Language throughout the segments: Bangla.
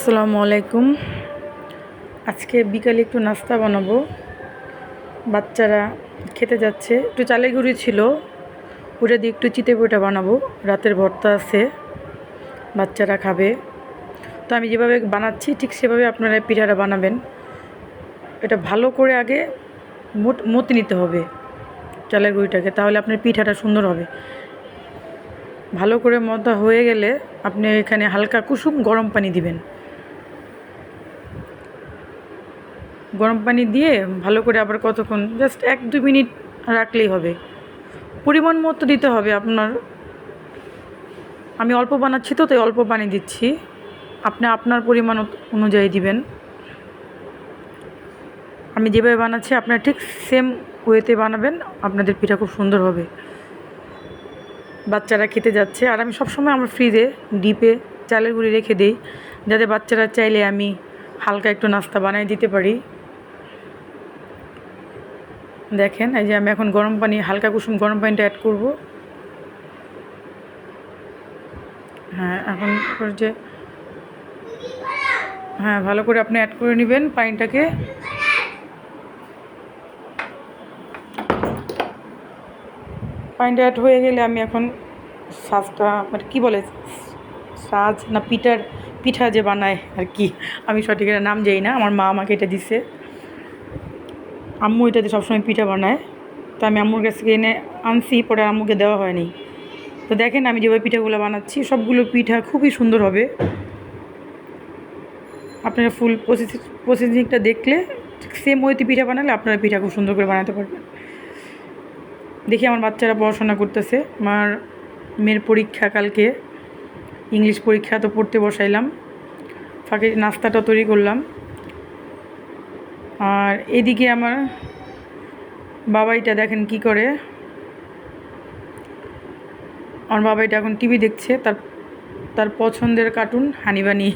আসসালামু আলাইকুম। আজকে বিকালে একটু নাস্তা বানাবো। বাচ্চারা খেতে যাচ্ছে, একটু চালের গুঁড়ি ছিল, ওটা দিয়ে একটু চিতই পিঠা বানাবো। রাতের ভর্তা আছে, বাচ্চারা খাবে। তো আমি যেভাবে বানাচ্ছি ঠিক সেভাবে আপনারা পিঠাটা বানাবেন। এটা ভালো করে আগে মতে নিতে হবে চালের গুঁড়িটাকে, তাহলে আপনার পিঠাটা সুন্দর হবে। ভালো করে মতা হয়ে গেলে আপনি এখানে হালকা কুসুম গরম পানি দিবেন। গরম পানি দিয়ে ভালো করে আবার কতক্ষণ জাস্ট 1-2 মিনিট রাখলেই হবে। পরিমাণ মতো দিতে হবে আপনার। আমি অল্প বানাচ্ছি তো তাই অল্প পানি দিচ্ছি, আপনি আপনার পরিমাণ অনুযায়ী দিবেন। আমি যেভাবে বানাচ্ছি আপনারা ঠিক সেম ওয়েতে বানাবেন, আপনাদের পিঠা খুব সুন্দর হবে। বাচ্চারা খেতে যাচ্ছে, আর আমি সবসময় আমার ফ্রিজে ডিপে চালের গুঁড়ি রেখে দিই, যাতে বাচ্চারা চাইলে আমি হালকা একটু নাস্তা বানিয়ে দিতে পারি। দেখেন, এই যে আমি এখন গরম পানি, হালকা কুসুম গরম পানিটা অ্যাড করব। হ্যাঁ, এখন যে হ্যাঁ, ভালো করে আপনি অ্যাড করে নেবেন পানিটাকে। পানিটা অ্যাড হয়ে গেলে আমি এখন সাজটা মানে কী বলে, সাজ না পিঠা যে বানায় আর কি, আমি সঠিক এটা নাম জানি না, আমার মা আমাকে এটা দিছে। আম্মু এটাতে সবসময় পিঠা বানায়, তো আমি আম্মুর কাছ থেকে এনে আনছি, পরে আম্মুকে দেওয়া হয়নি। তো দেখেন আমি যেভাবে পিঠাগুলো বানাচ্ছি, সবগুলো পিঠা খুবই সুন্দর হবে। আপনারা ফুল প্রসেসিংটা দেখলে সেম ওয়েতে পিঠা বানালে আপনারা পিঠা খুব সুন্দর করে বানাতে পারবেন। দেখি আমার বাচ্চারা পড়াশোনা করতেছে। আমার মেয়ের পরীক্ষা কালকে, ইংলিশ পরীক্ষা, তো পড়তে বসাইলাম, ফাঁকে নাস্তাটা তৈরি করলাম। আর এদিকে আমার বাবাইটা দেখেন কি করে, আমার বাবাইটা এখন টিভি দেখছে, তার পছন্দের কার্টুন হানি বানি।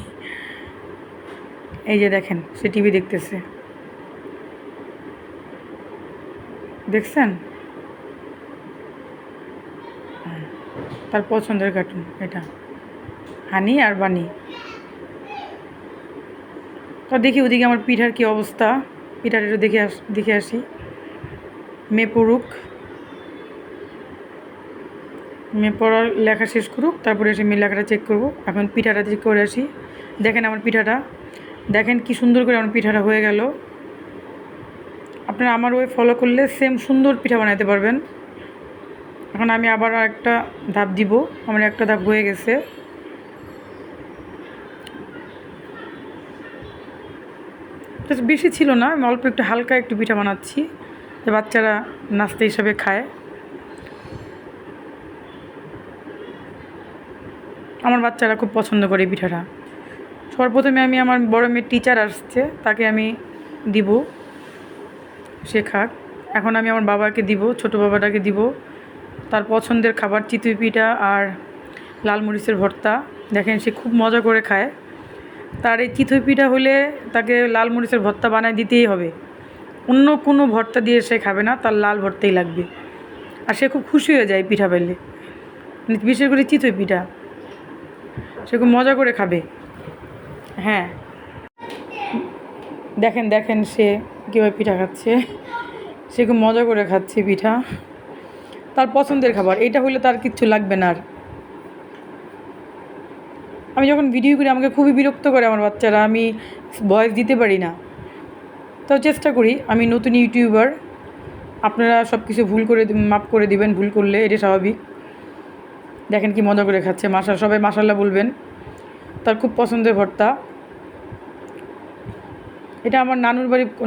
এই যে দেখেন, সে টিভি দেখতেছে, দেখছেন? তার পছন্দের কার্টুন এটা হানি আর বানি। তো দেখি ওদিকে আমার পিঠার কি অবস্থা, পিঠার একটু দেখে আসি। মেয়ে পড়ুক, মেয়ে পড়ার লেখা শেষ করুক, তারপরে এসে মেয়ে লেখাটা চেক করব। এখন পিঠাটা চেক করে আসি। দেখেন আমার পিঠাটা, দেখেন কি সুন্দর করে আমার পিঠাটা হয়ে গেল। আপনারা আমার ওয়ে ফলো করলে সেম সুন্দর পিঠা বানাতে পারবেন। এখন আমি আবার একটা ধাপ দিব, আমার একটা ধাপ হয়ে গেছে। বেশি ছিল না, আমি অল্প একটু হালকা একটু পিঠা বানাচ্ছি, যে বাচ্চারা নাস্তা হিসাবে খায়। আমার বাচ্চারা খুব পছন্দ করে এই পিঠাটা। সর্বপ্রথমে আমি আমার বড় মেয়ের টিচার আসছে, তাকে আমি দিব, সে খাক। এখন আমি আমার বাবাকে দিব, ছোটো বাবাটাকে দিব, তার পছন্দের খাবার চিতই পিঠা আর লাল মরিচের ভর্তা। দেখেন সে খুব মজা করে খায়। তার এই চিতই পিঠা হলে তাকে লাল মরিচের ভর্তা বানায় দিতেই হবে, অন্য কোনো ভর্তা দিয়ে সে খাবে না, তার লাল ভর্তাই লাগবে। আর সে খুব খুশি হয়ে যায় পিঠা পেলে, বিশেষ করে চিতই পিঠা সে খুব মজা করে খাবে। হ্যাঁ, দেখেন সে কীভাবে পিঠা খাচ্ছে, সে খুব মজা করে খাচ্ছে পিঠা, তার পছন্দের খাবার। এটা হলে তার কিচ্ছু লাগবে না আর। আমি যখন ভিডিও করি আমাকে খুবই বিরক্ত করে আমার বাচ্চারা, আমি ভয়েস দিতে পারি না, তাও চেষ্টা করি। আমি নতুন ইউটিউবার, আপনারা সব কিছু ভুল করে মাফ করে দিবেন, ভুল করলে, এটা স্বাভাবিক। দেখেন কি মজা করে খাচ্ছে, সবাই মাশাল্লাহ বলবেন। তার খুব পছন্দের ভর্তা এটা। আমার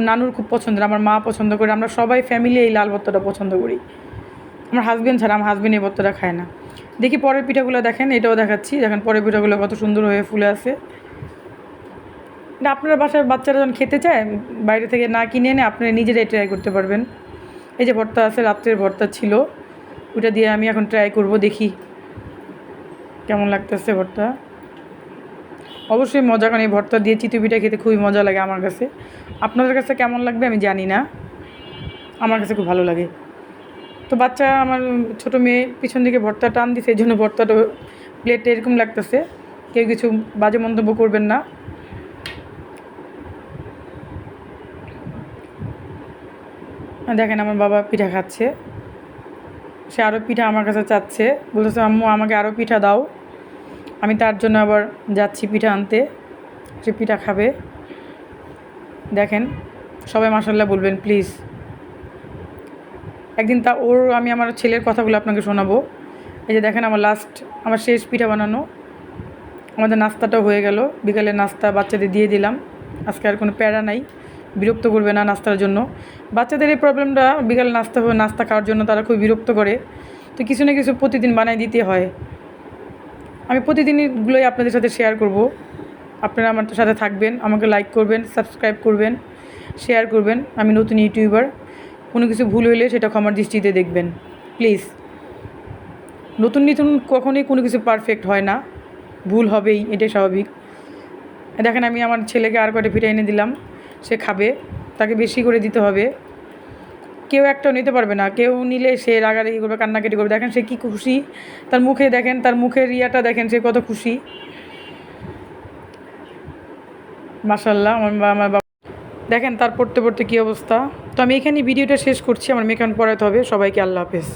নানুর খুব পছন্দের, আমার মা পছন্দ করে, আমরা সবাই ফ্যামিলি এই লাল ভর্তাটা পছন্দ করি। আমার হাজব্যান্ড ছাড়া, আমার হাজব্যান্ড এই ভর্তাটা খায় না। দেখি পরের পিঠাগুলো দেখেন, এটাও দেখাচ্ছি, দেখেন পরের পিঠাগুলো কত সুন্দর হয়ে ফুলে আছে। এটা আপনার বাসার বাচ্চারা যখন খেতে চায়, বাইরে থেকে না কিনে এনে আপনারা নিজেরাই ট্রাই করতে পারবেন। এই যে ভর্তা আছে, রাত্রের ভর্তা ছিল, ওইটা দিয়ে আমি এখন ট্রাই করব, দেখি কেমন লাগতেছে ভর্তা। অবশ্যই মজা, কারণ এই ভর্তা দিয়ে চিতই পিঠা খেতে খুবই মজা লাগে আমার কাছে। আপনাদের কাছে কেমন লাগবে আমি জানি না, আমার কাছে খুব ভালো লাগে। তো বাচ্চা, আমার ছোটো মেয়ে পিছন দিকে ভর্তা টান দিছে, এই জন্য ভর্তাটা প্লেটটা এরকম লাগতেছে। কেউ কিছু বাজে মন্তব্য করবেন না। দেখেন আমার বাবা পিঠা খাচ্ছে, সে আরও পিঠা আমার কাছে চাচ্ছে, বলতেছে আম্মু আমাকে আরও পিঠা দাও। আমি তার জন্য আবার যাচ্ছি পিঠা আনতে, সে পিঠা খাবে। দেখেন সবাই মাশাআল্লাহ বলবেন প্লিজ। একদিন আমি আমার ছেলের কথাগুলো আপনাকে শোনাবো। এই যে দেখেন আমার শেষ পিঠা বানানো, আমাদের নাস্তাটাও হয়ে গেল, বিকালের নাস্তা বাচ্চাদের দিয়ে দিলাম। আজকে আর কোনো প্যারা নাই, বিরক্ত করবে না নাস্তার জন্য। বাচ্চাদের এই প্রবলেমটা, বিকালে নাস্তা খাওয়ার জন্য তারা খুব বিরক্ত করে, তো কিছু না কিছু প্রতিদিন বানাই দিতে হয়। আমি প্রতিদিনগুলোই আপনাদের সাথে শেয়ার করব। আপনারা আমার সাথে থাকবেন, আমাকে লাইক করবেন, সাবস্ক্রাইব করবেন, শেয়ার করবেন। আমি নতুন ইউটিউবার, কোনো কিছু ভুল হইলে সেটা ক্ষমার দৃষ্টিতে দেখবেন প্লিজ। নতুন কখনোই কোনো কিছু পারফেক্ট হয় না, ভুল হবেই, এটাই স্বাভাবিক। দেখেন আমি আমার ছেলেকে আর কয়টা পিঠা এনে দিলাম, সে খাবে, তাকে বেশি করে দিতে হবে। কেউ একটাও নিতে পারবে না, কেউ নিলে সে রাগারাগি করবে, কান্নাকাটি করবে। দেখেন সে কী খুশি, তার মুখে দেখেন, তার মুখের ইয়াটা দেখেন, সে কত খুশি। মাশাআল্লাহ আমার বাবা দেখেন তার পড়তে পড়তে কী অবস্থা। তো আমি এখানেই ভিডিওটা শেষ করছি, আমার মেকআপ পড়াতে হবে। সবাইকে আল্লাহ হাফেজ।